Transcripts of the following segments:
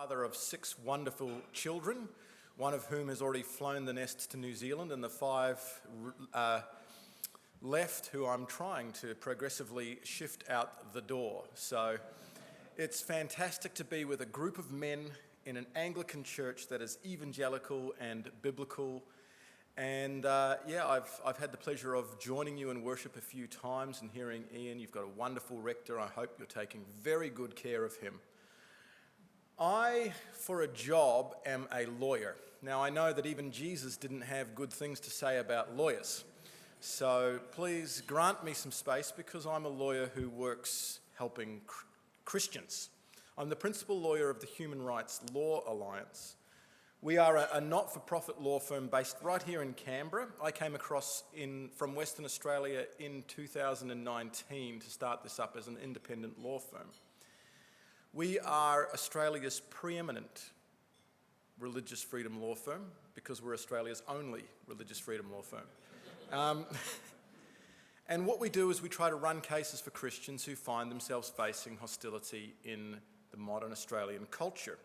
father of 6 wonderful children, one of whom has already flown the nest to New Zealand, and the 5 left who I'm trying to progressively shift out the door. So it's fantastic to be with a group of men in an Anglican church that is evangelical and biblical. And I've had the pleasure of joining you in worship a few times and hearing Ian. You've got a wonderful rector. I hope you're taking very good care of him. I, for a job, am a lawyer. Now, I know that even Jesus didn't have good things to say about lawyers. So please grant me some space because I'm a lawyer who works helping Christians. I'm the principal lawyer of the Human Rights Law Alliance. We are a not-for-profit law firm based right here in Canberra. I came across from Western Australia in 2019 to start this up as an independent law firm. We are Australia's preeminent religious freedom law firm because we're Australia's only religious freedom law firm. And what we do is we try to run cases for Christians who find themselves facing hostility in the modern Australian culture.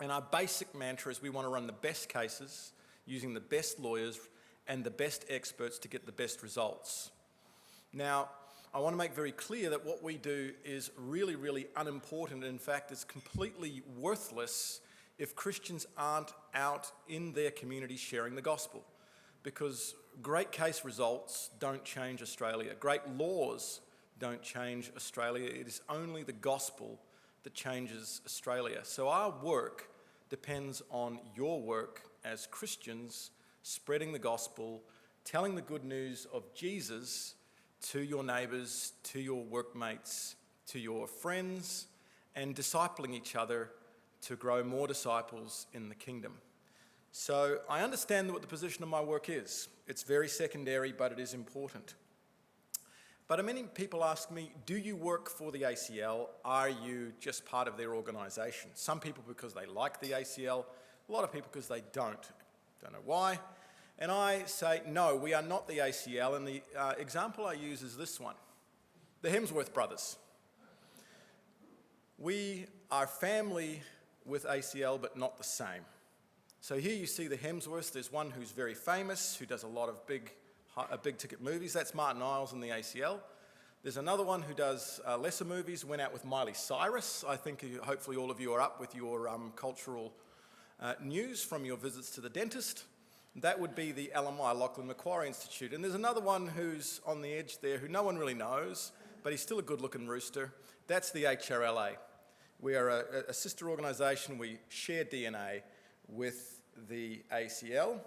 And our basic mantra is we want to run the best cases using the best lawyers and the best experts to get the best results. Now, I want to make very clear that what we do is really, really unimportant. In fact, it's completely worthless if Christians aren't out in their communities sharing the gospel. Because great case results don't change Australia. Great laws don't change Australia. It is only the gospel that changes Australia. So our work depends on your work as Christians, spreading the gospel, telling the good news of Jesus to your neighbours, to your workmates, to your friends, and discipling each other to grow more disciples in the kingdom. So I understand what the position of my work is. It's very secondary, but it is important. But many people ask me, do you work for the ACL? Are you just part of their organisation? Some people because they like the ACL, a lot of people because they don't. Don't know why. And I say, no, we are not the ACL, and the example I use is this one. The Hemsworth brothers. We are family with ACL, but not the same. So here you see the Hemsworths. There's one who's very famous, who does a lot of big ticket movies. That's Martin Iles in the ACL. There's another one who does lesser movies, went out with Miley Cyrus. I think hopefully all of you are up with your cultural news from your visits to the dentist. That would be the LMI, Lachlan Macquarie Institute. And there's another one who's on the edge there who no one really knows, but he's still a good-looking rooster. That's the HRLA. We are a sister organisation. We share DNA with the ACL,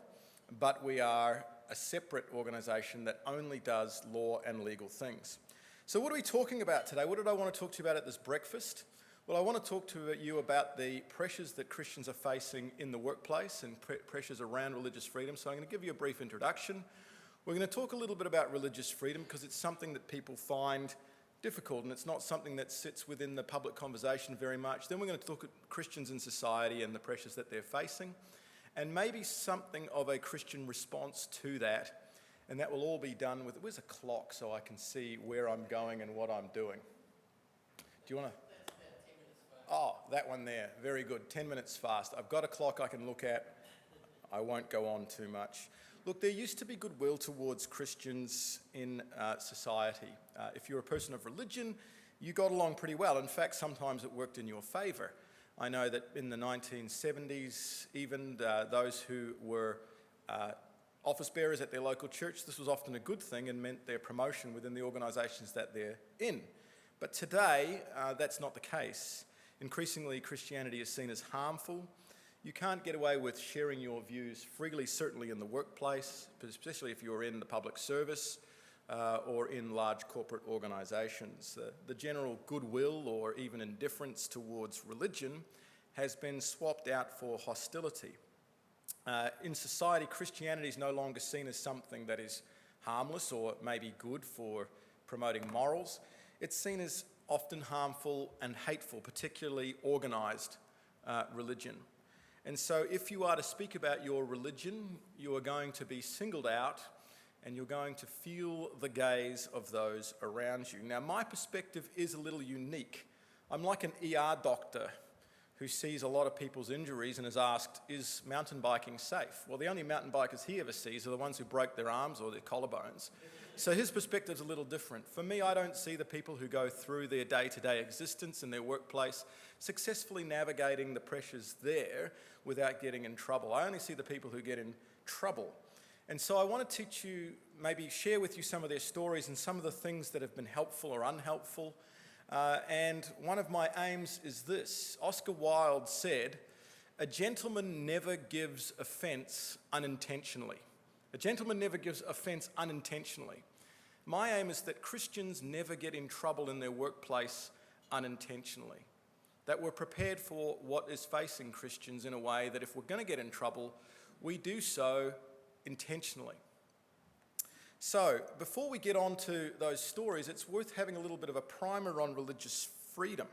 but we are a separate organisation that only does law and legal things. So what are we talking about today? What did I want to talk to you about at this breakfast? Well, I want to talk to you about the pressures that Christians are facing in the workplace and pressures around religious freedom. So I'm going to give you a brief introduction. We're going to talk a little bit about religious freedom because it's something that people find difficult and it's not something that sits within the public conversation very much. Then we're going to look at Christians in society and the pressures that they're facing and maybe something of a Christian response to that. And that will all be done with, where's a clock so I can see where I'm going and what I'm doing? Do you want to? Oh, that one there. Very good. 10 minutes fast. I've got a clock I can look at. I won't go on too much. Look, there used to be goodwill towards Christians in society. If you're a person of religion, you got along pretty well. In fact, sometimes it worked in your favour. I know that in the 1970s, even those who were office bearers at their local church, this was often a good thing and meant their promotion within the organisations that they're in. But today, that's not the case. Increasingly, Christianity is seen as harmful. You can't get away with sharing your views freely, certainly in the workplace, but especially if you're in the public service or in large corporate organisations. The general goodwill or even indifference towards religion has been swapped out for hostility. In society, Christianity is no longer seen as something that is harmless or maybe good for promoting morals. It's seen as often harmful and hateful, particularly organised religion. And so if you are to speak about your religion, you are going to be singled out and you're going to feel the gaze of those around you. Now, my perspective is a little unique. I'm like an ER doctor who sees a lot of people's injuries and is asked, is mountain biking safe? Well, the only mountain bikers he ever sees are the ones who broke their arms or their collarbones. So his perspective's a little different. For me, I don't see the people who go through their day-to-day existence in their workplace successfully navigating the pressures there without getting in trouble. I only see the people who get in trouble. And so I want to teach you, maybe share with you some of their stories and some of the things that have been helpful or unhelpful. And one of my aims is this. Oscar Wilde said, "A gentleman never gives offence unintentionally." A gentleman never gives offence unintentionally. My aim is that Christians never get in trouble in their workplace unintentionally. That we're prepared for what is facing Christians in a way that if we're going to get in trouble, we do so intentionally. So, before we get on to those stories, it's worth having a little bit of a primer on religious freedom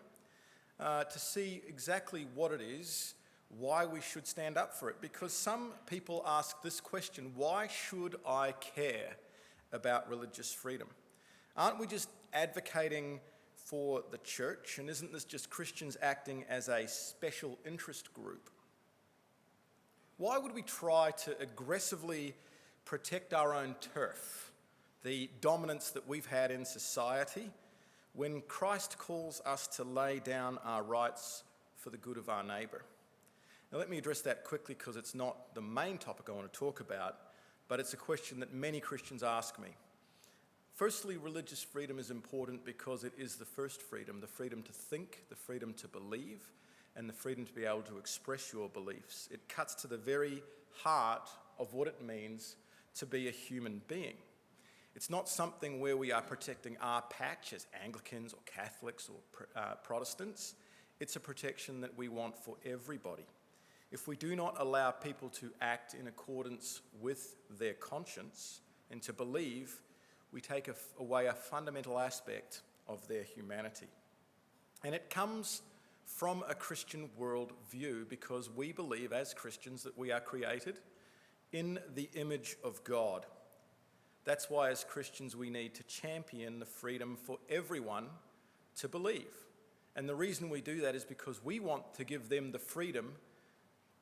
to see exactly what it is, why we should stand up for it. Because some people ask this question, why should I care about religious freedom? Aren't we just advocating for the church? And isn't this just Christians acting as a special interest group? Why would we try to aggressively protect our own turf, the dominance that we've had in society, when Christ calls us to lay down our rights for the good of our neighbour? Now let me address that quickly because it's not the main topic I want to talk about, but it's a question that many Christians ask me. Firstly, religious freedom is important because it is the first freedom, the freedom to think, the freedom to believe, and the freedom to be able to express your beliefs. It cuts to the very heart of what it means to be a human being. It's not something where we are protecting our patch as Anglicans or Catholics or Protestants. It's a protection that we want for everybody. If we do not allow people to act in accordance with their conscience and to believe, we take away a fundamental aspect of their humanity. And it comes from a Christian worldview because we believe as Christians that we are created in the image of God. That's why as Christians we need to champion the freedom for everyone to believe. And the reason we do that is because we want to give them the freedom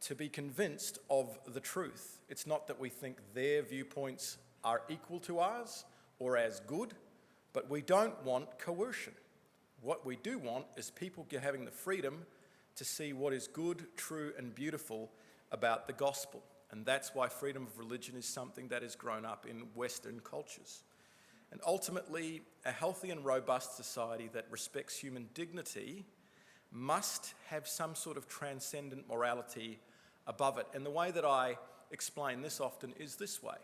to be convinced of the truth. It's not that we think their viewpoints are equal to ours or as good, but we don't want coercion. What we do want is people having the freedom to see what is good, true, and beautiful about the gospel. And that's why freedom of religion is something that has grown up in Western cultures. And ultimately, a healthy and robust society that respects human dignity must have some sort of transcendent morality above it. And the way that I explain this often is this way.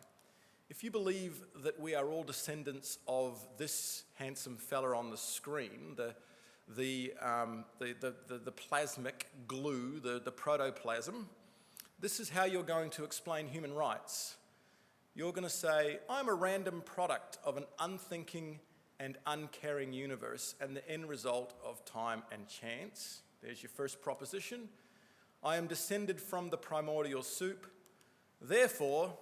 If you believe that we are all descendants of this handsome fella on the screen, the plasmic glue, the protoplasm, this is how you're going to explain human rights. You're going to say, I'm a random product of an unthinking and uncaring universe and the end result of time and chance. There's your first proposition. I am descended from the primordial soup. Therefore,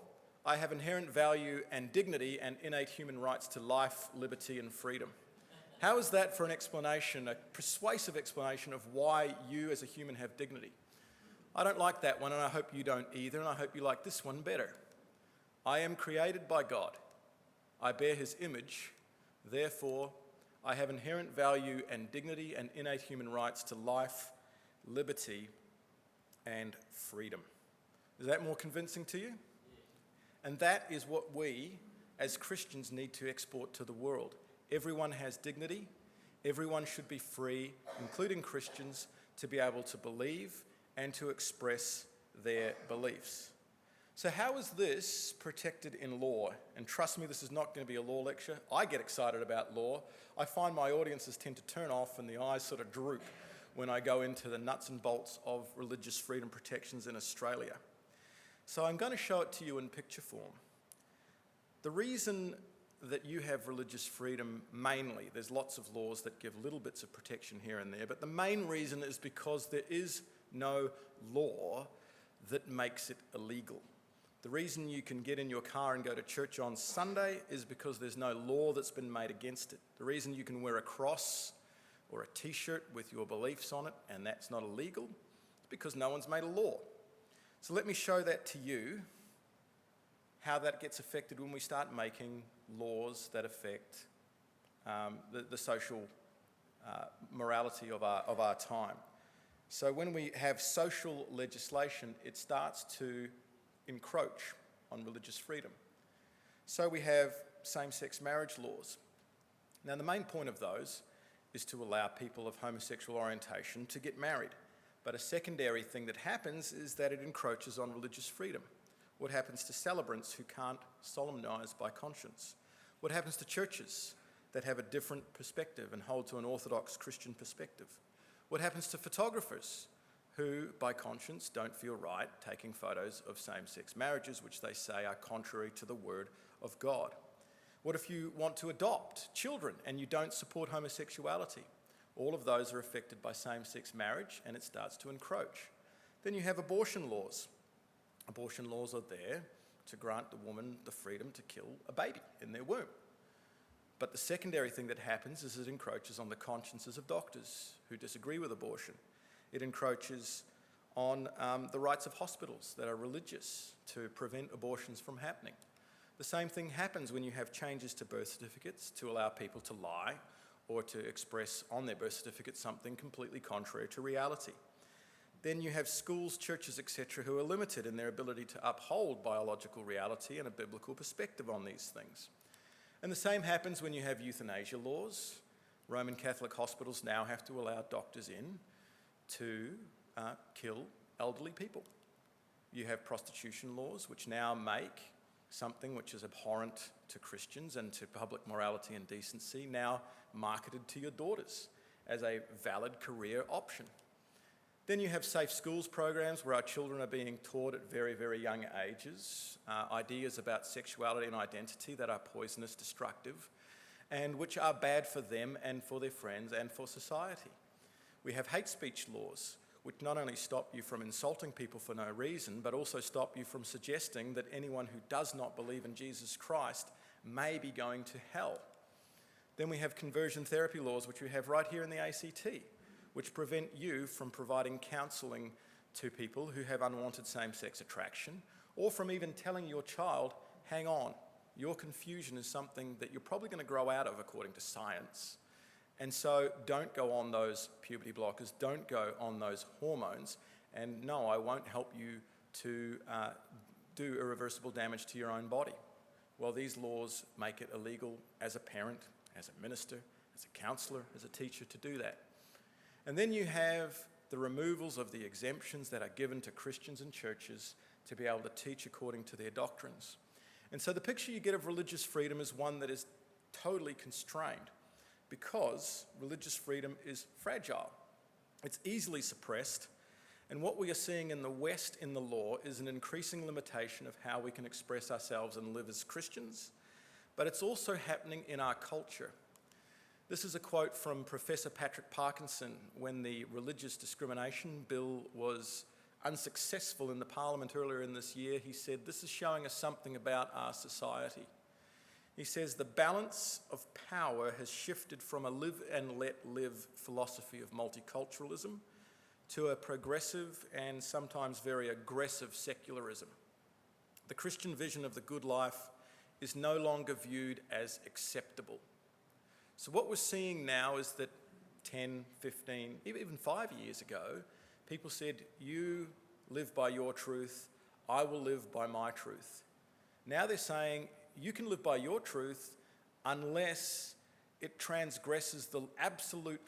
I have inherent value and dignity and innate human rights to life, liberty, and freedom. How is that for an explanation, a persuasive explanation of why you as a human have dignity? I don't like that one, and I hope you don't either, and I hope you like this one better. I am created by God. I bear his image. Therefore, I have inherent value and dignity and innate human rights to life, liberty, and freedom. Is that more convincing to you? And that is what we, as Christians, need to export to the world. Everyone has dignity. Everyone should be free, including Christians, to be able to believe and to express their beliefs. So how is this protected in law? And trust me, this is not going to be a law lecture. I get excited about law. I find my audiences tend to turn off and the eyes sort of droop when I go into the nuts and bolts of religious freedom protections in Australia. So I'm going to show it to you in picture form. The reason that you have religious freedom mainly, there's lots of laws that give little bits of protection here and there, but the main reason is because there is no law that makes it illegal. The reason you can get in your car and go to church on Sunday is because there's no law that's been made against it. The reason you can wear a cross or a t-shirt with your beliefs on it, and that's not illegal, It's because no one's made a law. So let me show that to you, how that gets affected when we start making laws that affect the social morality of our time. So when we have social legislation, it starts to encroach on religious freedom. So we have same-sex marriage laws. Now, the main point of those is to allow people of homosexual orientation to get married. But a secondary thing that happens is that it encroaches on religious freedom. What happens to celebrants who can't solemnise by conscience? What happens to churches that have a different perspective and hold to an orthodox Christian perspective? What happens to photographers who, by conscience, don't feel right taking photos of same-sex marriages, which they say are contrary to the word of God? What if you want to adopt children and you don't support homosexuality? All of those are affected by same-sex marriage, and it starts to encroach. Then you have abortion laws. Abortion laws are there to grant the woman the freedom to kill a baby in their womb. But the secondary thing that happens is it encroaches on the consciences of doctors who disagree with abortion. It encroaches on the rights of hospitals that are religious to prevent abortions from happening. The same thing happens when you have changes to birth certificates to allow people to lie or to express on their birth certificate something completely contrary to reality. Then you have schools, churches, etc., who are limited in their ability to uphold biological reality and a biblical perspective on these things. And the same happens when you have euthanasia laws. Roman Catholic hospitals now have to allow doctors in to kill elderly people. You have prostitution laws, which now make something which is abhorrent to Christians and to public morality and decency now marketed to your daughters as a valid career option. Then you have safe schools programs where our children are being taught at very, very young ages ideas about sexuality and identity that are poisonous, destructive, and which are bad for them and for their friends and for society. We have hate speech laws, which not only stop you from insulting people for no reason, but also stop you from suggesting that anyone who does not believe in Jesus Christ may be going to hell. Then we have conversion therapy laws, which we have right here in the ACT, which prevent you from providing counselling to people who have unwanted same-sex attraction, or from even telling your child, hang on, your confusion is something that you're probably going to grow out of according to science. And so don't go on those puberty blockers, don't go on those hormones, and no, I won't help you to do irreversible damage to your own body. Well, these laws make it illegal as a parent, as a minister, as a counsellor, as a teacher to do that. And then you have the removals of the exemptions that are given to Christians and churches to be able to teach according to their doctrines. And so the picture you get of religious freedom is one that is totally constrained, because religious freedom is fragile. It's easily suppressed, and what we are seeing in the West in the law is an increasing limitation of how we can express ourselves and live as Christians, but it's also happening in our culture. This is a quote from Professor Patrick Parkinson when the Religious Discrimination Bill was unsuccessful in the Parliament earlier in this year. He said, "This is showing us something about our society." He says, "The balance of power has shifted from a live and let live philosophy of multiculturalism to a progressive and sometimes very aggressive secularism. The Christian vision of the good life is no longer viewed as acceptable." So what we're seeing now is that 10, 15, even 5 years ago, people said, you live by your truth, I will live by my truth. Now they're saying, you can live by your truth unless it transgresses the absolute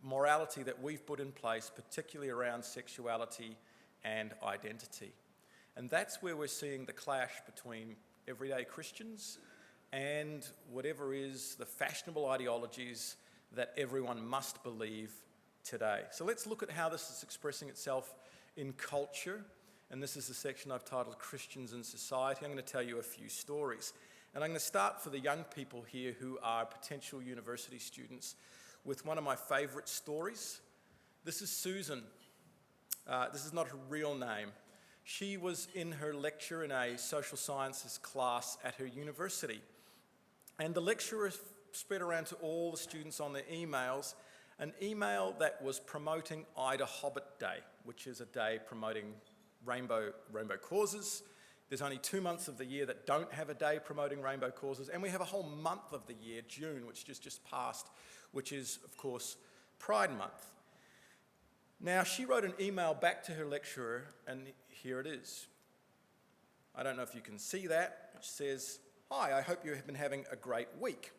morality that we've put in place, particularly around sexuality and identity. And that's where we're seeing the clash between everyday Christians and whatever is the fashionable ideologies that everyone must believe today. So let's look at how this is expressing itself in culture. And this is the section I've titled Christians and Society. I'm going to tell you a few stories. And I'm going to start for the young people here who are potential university students with one of my favourite stories. This is Susan. This is not her real name. She was in her lecture in a social sciences class at her university. And the lecturer spread around to all the students on their emails an email that was promoting Ida Hobbit Day, which is a day promoting rainbow causes. There's only 2 months of the year that don't have a day promoting rainbow causes, and we have a whole month of the year, June, which just passed, which is, of course, Pride Month. Now, she wrote an email back to her lecturer, and here it is. I don't know if you can see that. It says, "Hi, I hope you have been having a great week.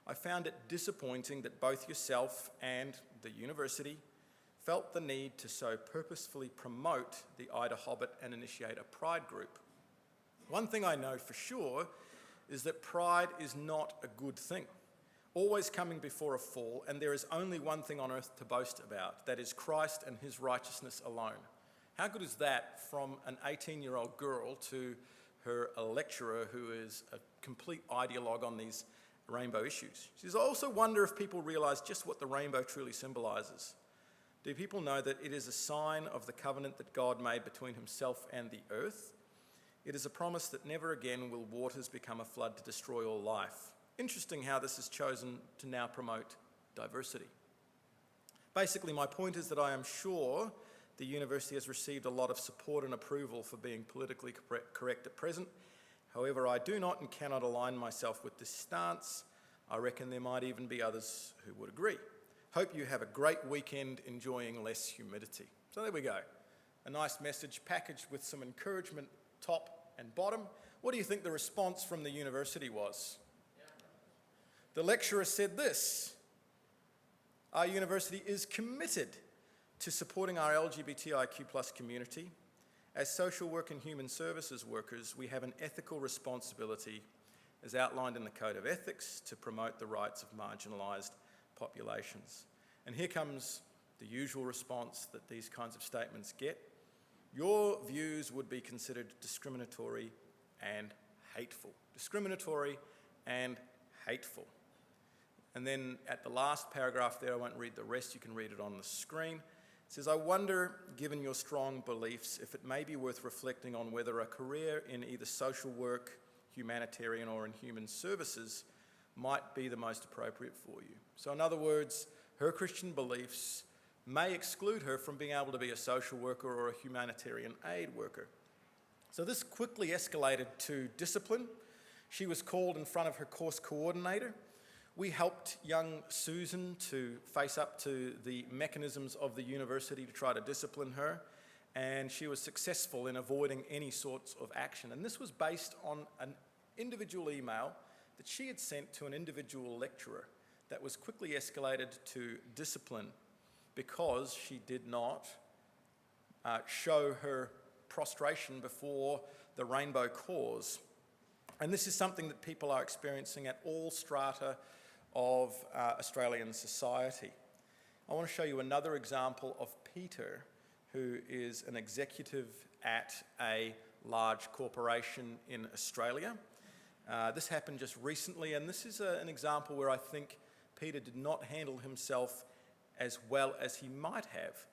I found it disappointing that both yourself and the university felt the need to so purposefully promote the Ida Hobbit and initiate a pride group. One thing I know for sure is that pride is not a good thing, always coming before a fall, and there is only one thing on earth to boast about, that is Christ and his righteousness alone." How good is that from an 18-year-old girl to her lecturer who is a complete ideologue on these rainbow issues? She says, "I also wonder if people realise just what the rainbow truly symbolises. Do people know that it is a sign of the covenant that God made between himself and the earth? It is a promise that never again will waters become a flood to destroy all life. Interesting how this is chosen to now promote diversity." Basically, my point is that I am sure the university has received a lot of support and approval for being politically correct at present. However, I do not and cannot align myself with this stance. I reckon there might even be others who would agree. Hope you have a great weekend enjoying less humidity. So there we go. A nice message packaged with some encouragement top and bottom. What do you think the response from the university was? The lecturer said this: "Our university is committed to supporting our LGBTIQ+ community. As social work and human services workers, we have an ethical responsibility, as outlined in the Code of Ethics, to promote the rights of marginalised populations." And here comes the usual response that these kinds of statements get. "Your views would be considered discriminatory and hateful." Discriminatory and hateful. And then at the last paragraph there, I won't read the rest, you can read it on the screen. It says, "I wonder, given your strong beliefs, if it may be worth reflecting on whether a career in either social work, humanitarian, or in human services might be the most appropriate for you." So in other words, her Christian beliefs may exclude her from being able to be a social worker or a humanitarian aid worker. So this quickly escalated to discipline. She was called in front of her course coordinator. We helped young Susan to face up to the mechanisms of the university to try to discipline her, and she was successful in avoiding any sorts of action. And this was based on an individual email that she had sent to an individual lecturer that was quickly escalated to discipline because she did not show her prostration before the rainbow cause. And this is something that people are experiencing at all strata of Australian society. I want to show you another example of Peter, who is an executive at a large corporation in Australia. This happened just recently, and this is an example where I think Peter did not handle himself as well as he might have.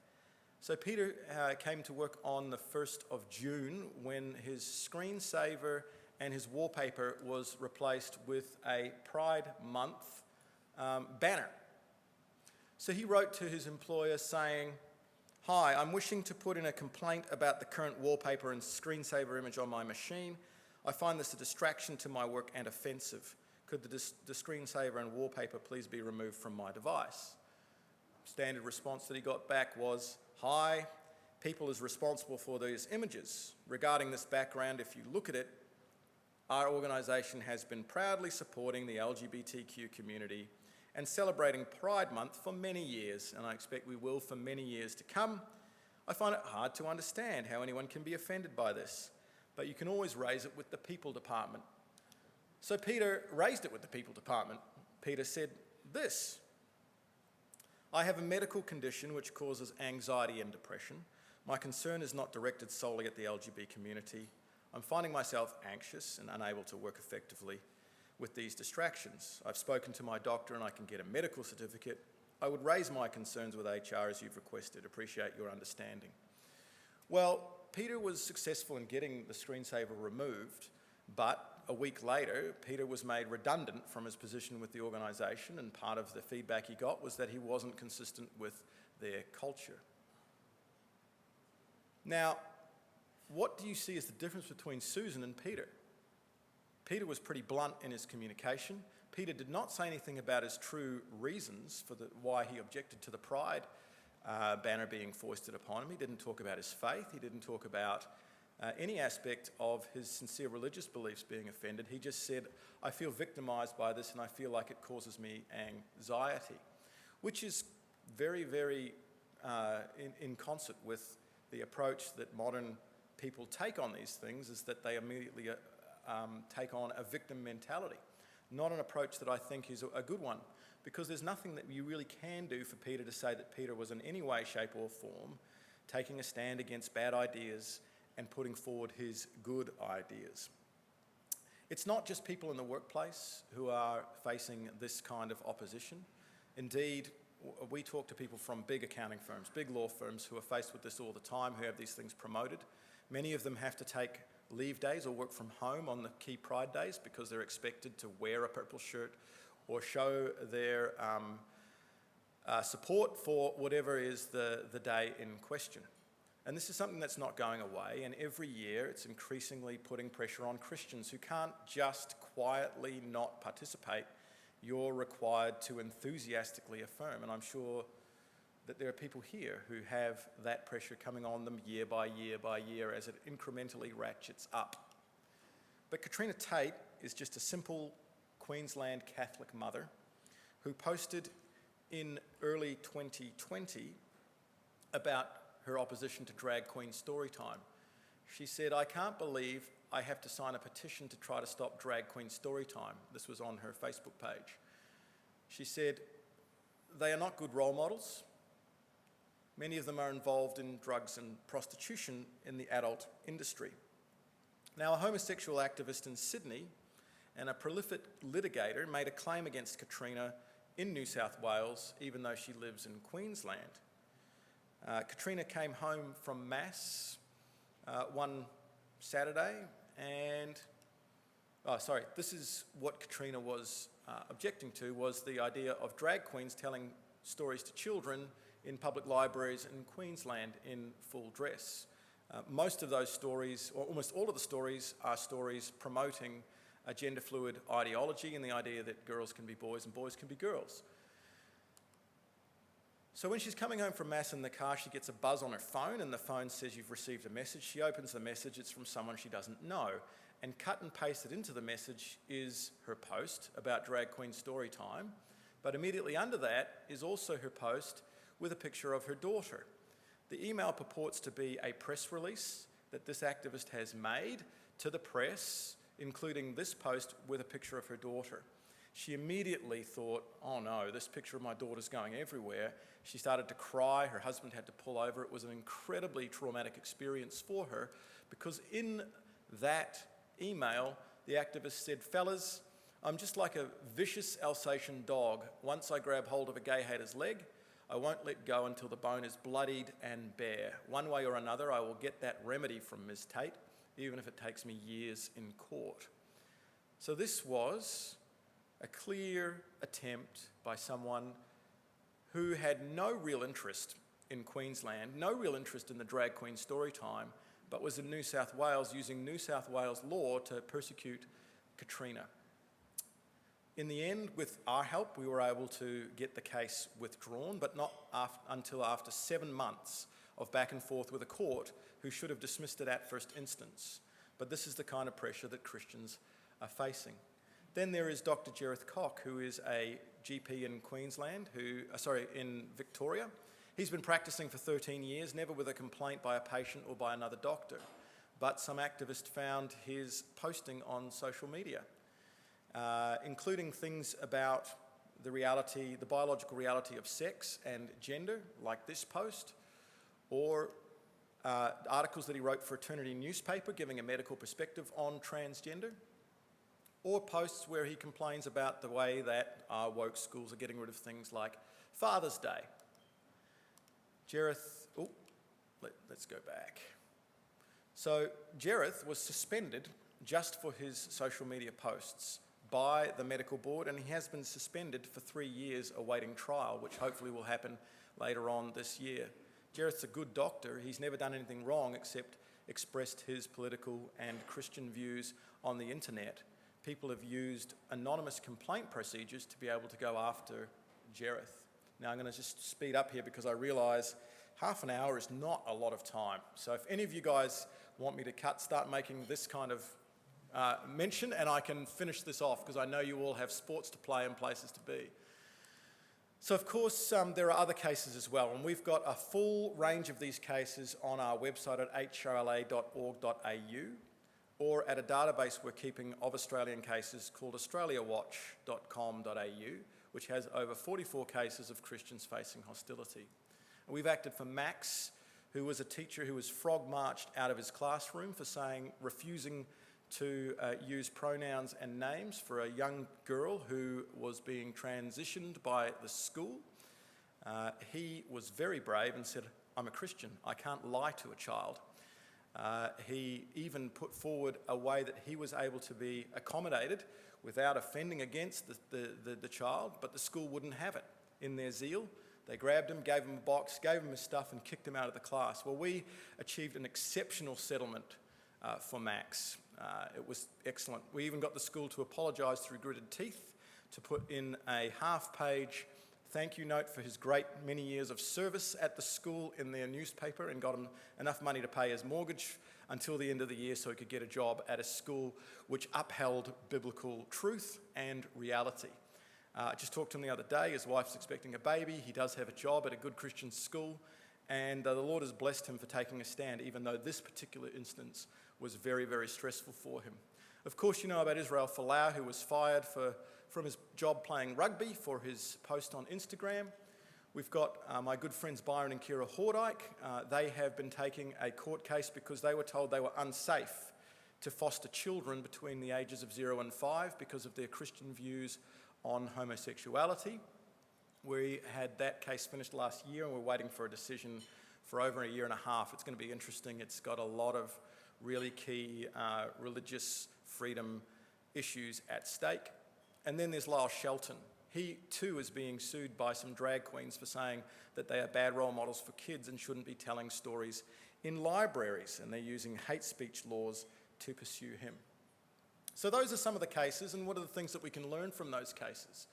So Peter came to work on the 1st of June when his screensaver and his wallpaper was replaced with a Pride Month banner. So he wrote to his employer saying, "Hi, I'm wishing to put in a complaint about the current wallpaper and screensaver image on my machine. I find this a distraction to my work and offensive. Could the screensaver and wallpaper please be removed from my device?" Standard response that he got back was, "Hi, people is responsible for these images. Regarding this background, if you look at it, our organisation has been proudly supporting the LGBTQ community and celebrating Pride Month for many years, and I expect we will for many years to come. I find it hard to understand how anyone can be offended by this, but you can always raise it with the People Department." So Peter raised it with the People Department. Peter said this: "I have a medical condition which causes anxiety and depression. My concern is not directed solely at the LGBT community. I'm finding myself anxious and unable to work effectively with these distractions. I've spoken to my doctor and I can get a medical certificate. I would raise my concerns with HR as you've requested. Appreciate your understanding." Well, Peter was successful in getting the screensaver removed, but a week later, Peter was made redundant from his position with the organisation, and part of the feedback he got was that he wasn't consistent with their culture. Now, what do you see as the difference between Susan and Peter? Peter was pretty blunt in his communication. Peter did not say anything about his true reasons for why he objected to the pride banner being foisted upon him. He didn't talk about his faith. He didn't talk about any aspect of his sincere religious beliefs being offended. He just said, I feel victimised by this and I feel like it causes me anxiety, which is very, very in concert with the approach that modern people take on these things, is that they immediately take on a victim mentality. Not an approach that I think is a good one, because there's nothing that you really can do for Peter to say that Peter was in any way, shape or form taking a stand against bad ideas and putting forward his good ideas. It's not just people in the workplace who are facing this kind of opposition. Indeed, we talk to people from big accounting firms, big law firms who are faced with this all the time, who have these things promoted. Many of them have to take leave days or work from home on the key Pride days because they're expected to wear a purple shirt or show their support for whatever is the day in question. And this is something that's not going away, and every year it's increasingly putting pressure on Christians who can't just quietly not participate. You're required to enthusiastically affirm, and I'm sure that there are people here who have that pressure coming on them year by year by year as it incrementally ratchets up. But Katrina Tate is just a simple Queensland Catholic mother who posted in early 2020 about her opposition to drag queen storytime. She said, I can't believe I have to sign a petition to try to stop drag queen storytime. This was on her Facebook page. She said, they are not good role models. Many of them are involved in drugs and prostitution in the adult industry. Now, a homosexual activist in Sydney and a prolific litigator made a claim against Katrina in New South Wales, even though she lives in Queensland. Katrina came home from Mass one Saturday and, this is what Katrina was objecting to, was the idea of drag queens telling stories to children in public libraries in Queensland in full dress. Most of those stories, or almost all of the stories, are stories promoting a gender fluid ideology and the idea that girls can be boys and boys can be girls. So when she's coming home from Mass in the car, she gets a buzz on her phone and the phone says, you've received a message. She opens the message, it's from someone she doesn't know. And cut and pasted into the message is her post about drag queen story time. But immediately under that is also her post with a picture of her daughter. The email purports to be a press release that this activist has made to the press, including this post with a picture of her daughter. She immediately thought, oh no, this picture of my daughter's going everywhere. She started to cry, her husband had to pull over. It was an incredibly traumatic experience for her, because in that email, the activist said, fellas, I'm just like a vicious Alsatian dog. Once I grab hold of a gay hater's leg, I won't let go until the bone is bloodied and bare. One way or another, I will get that remedy from Ms. Tate, even if it takes me years in court. So this was a clear attempt by someone who had no real interest in Queensland, no real interest in the drag queen story time, but was in New South Wales using New South Wales law to persecute Katrina. In the end, with our help, we were able to get the case withdrawn, but not until after 7 months of back and forth with a court who should have dismissed it at first instance. But this is the kind of pressure that Christians are facing. Then there is Dr. Jereth Cock, who is a GP in Queensland, in Victoria. He's been practicing for 13 years, never with a complaint by a patient or by another doctor. But some activists found his posting on social media, including things about the biological reality of sex and gender, like this post, or articles that he wrote for Eternity newspaper giving a medical perspective on transgender, or posts where he complains about the way that our woke schools are getting rid of things like Father's Day. Let's go back. So Jereth was suspended just for his social media posts by the medical board, and he has been suspended for 3 years awaiting trial, which hopefully will happen later on this year. Jereth's a good doctor. He's never done anything wrong except expressed his political and Christian views on the internet. People have used anonymous complaint procedures to be able to go after Jereth. Now I'm going to just speed up here because I realise half an hour is not a lot of time. So if any of you guys want me to start making this kind of mention, and I can finish this off because I know you all have sports to play and places to be. So of course there are other cases as well, and we've got a full range of these cases on our website at hrla.org.au or at a database we're keeping of Australian cases called australiawatch.com.au, which has over 44 cases of Christians facing hostility. And we've acted for Max, who was a teacher who was frog-marched out of his classroom for refusing to use pronouns and names for a young girl who was being transitioned by the school. He was very brave and said, "I'm a Christian, I can't lie to a child." He even put forward a way that he was able to be accommodated without offending against the child, but the school wouldn't have it. In their zeal, they grabbed him, gave him a box, gave him his stuff and kicked him out of the class. Well, we achieved an exceptional settlement for Max. It was excellent. We even got the school to apologise through gritted teeth, to put in a half-page thank you note for his great many years of service at the school in their newspaper, and got him enough money to pay his mortgage until the end of the year so he could get a job at a school which upheld biblical truth and reality. I just talked to him the other day. His wife's expecting a baby. He does have a job at a good Christian school, and the Lord has blessed him for taking a stand, even though this particular instance was very, very stressful for him. Of course, you know about Israel Folau, who was fired from his job playing rugby for his post on Instagram. We've got my good friends Byron and Kira Hordyke. They have been taking a court case because they were told they were unsafe to foster children between the ages of 0 and 5 because of their Christian views on homosexuality. We had that case finished last year, and we're waiting for a decision for over a year and a half. It's going to be interesting. It's got a lot of really key religious freedom issues at stake. And then there's Lyle Shelton. He too is being sued by some drag queens for saying that they are bad role models for kids and shouldn't be telling stories in libraries, and they're using hate speech laws to pursue him. So those are some of the cases, and what are the things that we can learn from those cases?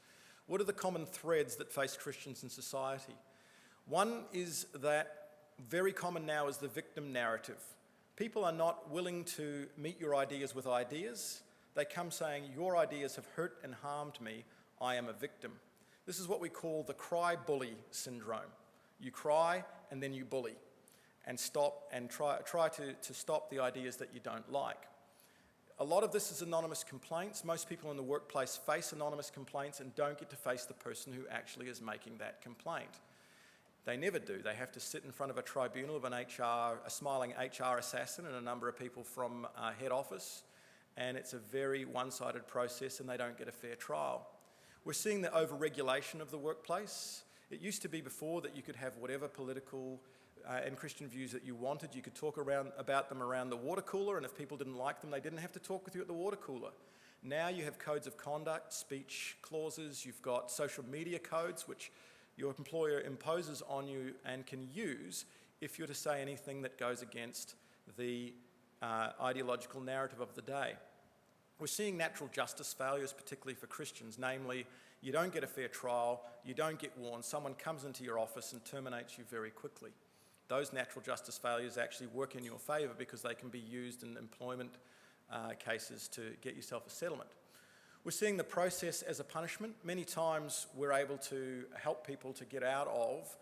What are the common threads that face Christians in society? One is that very common now is the victim narrative. People are not willing to meet your ideas with ideas. They come saying, your ideas have hurt and harmed me, I am a victim. This is what we call the cry-bully syndrome. You cry and then you bully and try to stop the ideas that you don't like. A lot of this is anonymous complaints. Most people in the workplace face anonymous complaints and don't get to face the person who actually is making that complaint. They never do. They have to sit in front of a tribunal of a smiling HR assassin and a number of people from head office, and it's a very one-sided process and they don't get a fair trial. We're seeing the over-regulation of the workplace. It used to be before that you could have whatever political and Christian views that you wanted. You could talk about them around the water cooler, and if people didn't like them, they didn't have to talk with you at the water cooler. Now you have codes of conduct, speech clauses, you've got social media codes, which your employer imposes on you and can use if you're to say anything that goes against the ideological narrative of the day. We're seeing natural justice failures, particularly for Christians, namely, you don't get a fair trial, you don't get warned, someone comes into your office and terminates you very quickly. Those natural justice failures actually work in your favour because they can be used in employment cases to get yourself a settlement. We're seeing the process as a punishment. Many times we're able to help people to get out of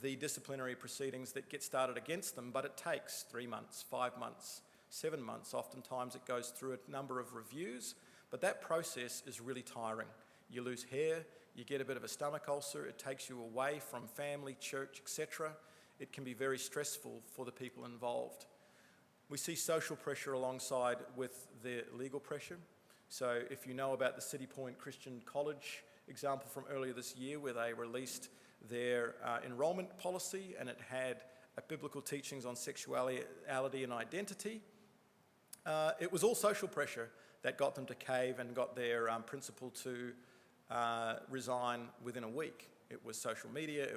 the disciplinary proceedings that get started against them, but it takes 3 months, 5 months, 7 months. Oftentimes it goes through a number of reviews, but that process is really tiring. You lose hair, you get a bit of a stomach ulcer, it takes you away from family, church, etc. It can be very stressful for the people involved. We see social pressure alongside with the legal pressure. So if you know about the City Point Christian College example from earlier this year, where they released their enrolment policy and it had biblical teachings on sexuality and identity, It was all social pressure that got them to cave and got their principal to resign within a week. It was social media,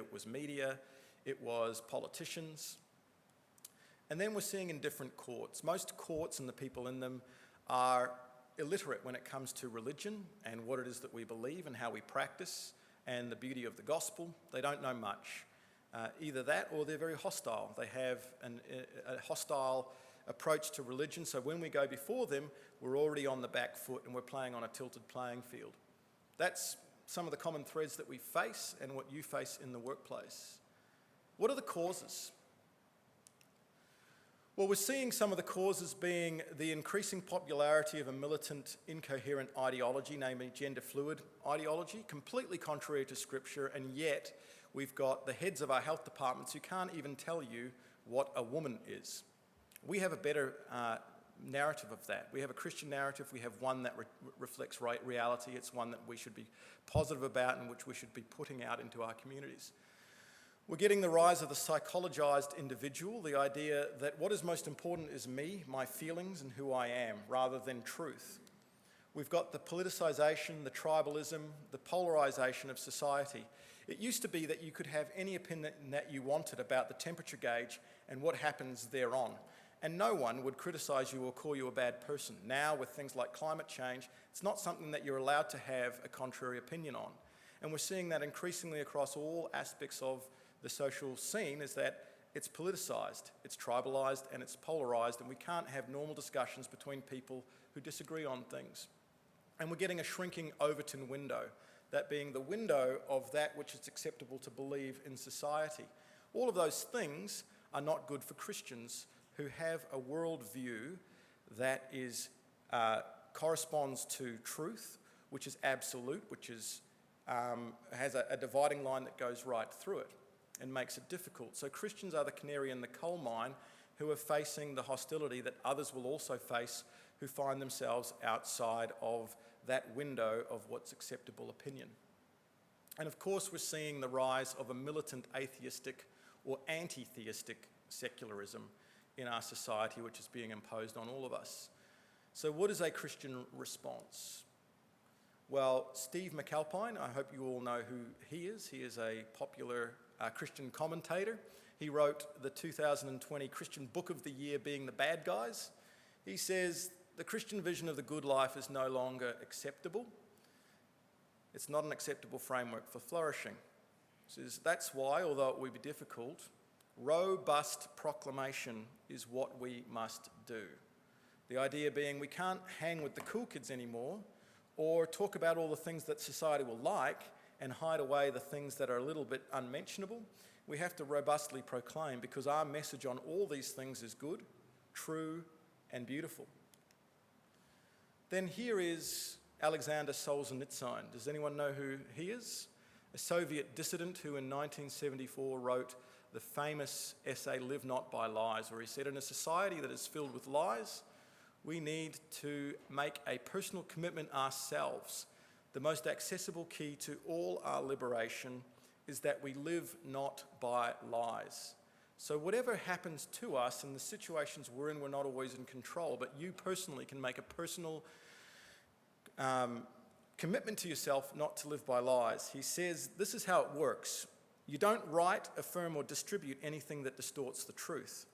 it was politicians. And then we're seeing in different courts. Most courts and the people in them are illiterate when it comes to religion and what it is that we believe and how we practice and the beauty of the gospel. They don't know much. Either that or they're very hostile. They have a hostile approach to religion, so when we go before them, we're already on the back foot and we're playing on a tilted playing field. That's some of the common threads that we face and what you face in the workplace. What are the causes? Well, we're seeing some of the causes being the increasing popularity of a militant, incoherent ideology, namely gender fluid ideology, completely contrary to Scripture, and yet we've got the heads of our health departments who can't even tell you what a woman is. We have a better narrative of that. We have a Christian narrative. We have one that reflects reality. It's one that we should be positive about and which we should be putting out into our communities. We're getting the rise of the psychologized individual, the idea that what is most important is me, my feelings, and who I am, rather than truth. We've got the politicization, the tribalism, the polarization of society. It used to be that you could have any opinion that you wanted about the temperature gauge and what happens thereon, and no one would criticize you or call you a bad person. Now, with things like climate change, it's not something that you're allowed to have a contrary opinion on. And we're seeing that increasingly across all aspects of the social scene, is that it's politicized, it's tribalized, and it's polarized, and we can't have normal discussions between people who disagree on things. And we're getting a shrinking Overton window, that being the window of that which is acceptable to believe in society. All of those things are not good for Christians who have a worldview that is corresponds to truth, which is absolute, which is has a dividing line that goes right through it and makes it difficult. So Christians are the canary in the coal mine who are facing the hostility that others will also face who find themselves outside of that window of what's acceptable opinion. And of course, we're seeing the rise of a militant atheistic or anti-theistic secularism in our society, which is being imposed on all of us. So what is a Christian response? Well, Steve McAlpine, I hope you all know who he is. He is a popular Christian commentator. He wrote the 2020 Christian Book of the Year, Being the Bad Guys. He says, the Christian vision of the good life is no longer acceptable. It's not an acceptable framework for flourishing. He says, that's why, although it will be difficult, robust proclamation is what we must do. The idea being we can't hang with the cool kids anymore or talk about all the things that society will like and hide away the things that are a little bit unmentionable. We have to robustly proclaim because our message on all these things is good, true, and beautiful. Then here is Alexander Solzhenitsyn. Does anyone know who he is? A Soviet dissident who in 1974 wrote the famous essay, Live Not by Lies, where he said, in a society that is filled with lies, we need to make a personal commitment ourselves. The most accessible key to all our liberation is that we live not by lies. So whatever happens to us in the situations we're in, we're not always in control, but you personally can make a personal commitment to yourself not to live by lies. He says, this is how it works. You don't write, affirm, or distribute anything that distorts the truth.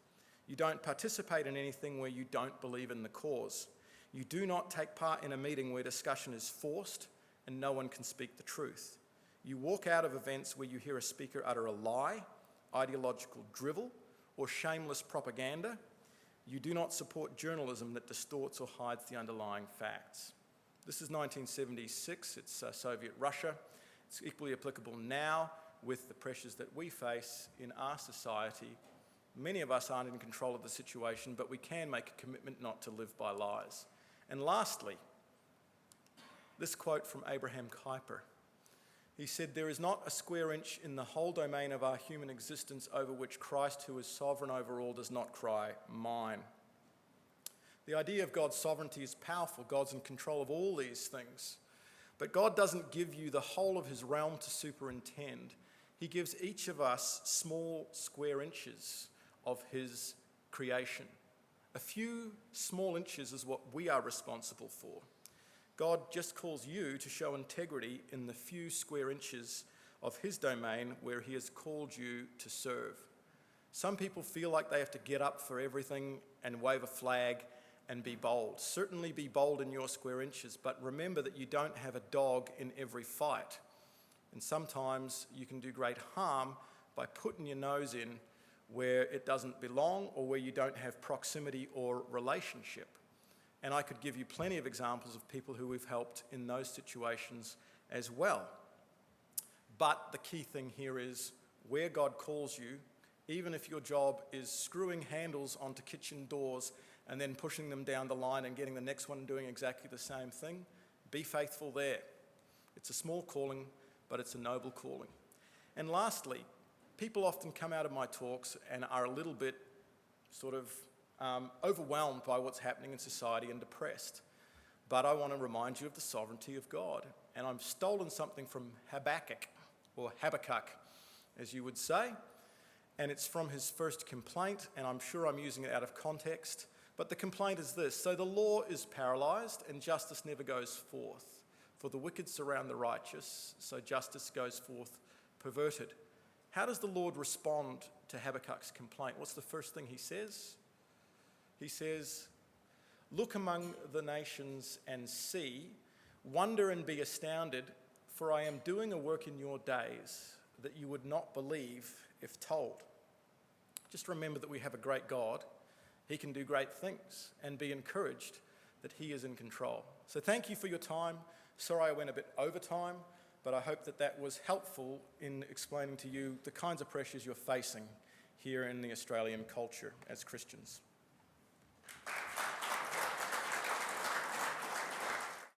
You don't participate in anything where you don't believe in the cause. You do not take part in a meeting where discussion is forced and no one can speak the truth. You walk out of events where you hear a speaker utter a lie, ideological drivel, or shameless propaganda. You do not support journalism that distorts or hides the underlying facts. This is 1976, it's Soviet Russia. It's equally applicable now with the pressures that we face in our society. Many of us aren't in control of the situation, but we can make a commitment not to live by lies. And lastly, this quote from Abraham Kuyper. He said, there is not a square inch in the whole domain of our human existence over which Christ, who is sovereign over all, does not cry, mine. The idea of God's sovereignty is powerful. God's in control of all these things. But God doesn't give you the whole of his realm to superintend. He gives each of us small square inches of his creation, A few small inches is what we are responsible for. God just calls you to show integrity in the few square inches of his domain where he has called you to serve. Some people feel like they have to get up for everything and wave a flag and be bold. Certainly be bold in your square inches, but remember that you don't have a dog in every fight. And sometimes you can do great harm by putting your nose in where it doesn't belong or where you don't have proximity or relationship. And I could give you plenty of examples of people who we've helped in those situations as well. But the key thing here is where God calls you, even if your job is screwing handles onto kitchen doors and then pushing them down the line and getting the next one doing exactly the same thing, be faithful there. It's a small calling, but it's a noble calling. And lastly, people often come out of my talks and are a little bit sort of overwhelmed by what's happening in society and depressed. But I want to remind you of the sovereignty of God. And I've stolen something from Habakkuk, or Habakkuk, as you would say. And it's from his first complaint, and I'm sure I'm using it out of context. But the complaint is this: so the law is paralyzed, and justice never goes forth. For the wicked surround the righteous, so justice goes forth perverted. How does the Lord respond to Habakkuk's complaint? What's the first thing he says? He says, "Look among the nations and see, wonder and be astounded, for I am doing a work in your days that you would not believe if told." Just remember that we have a great God. He can do great things, and be encouraged that he is in control. So thank you for your time. Sorry I went a bit over time, but I hope that that was helpful in explaining to you the kinds of pressures you're facing here in the Australian culture as Christians.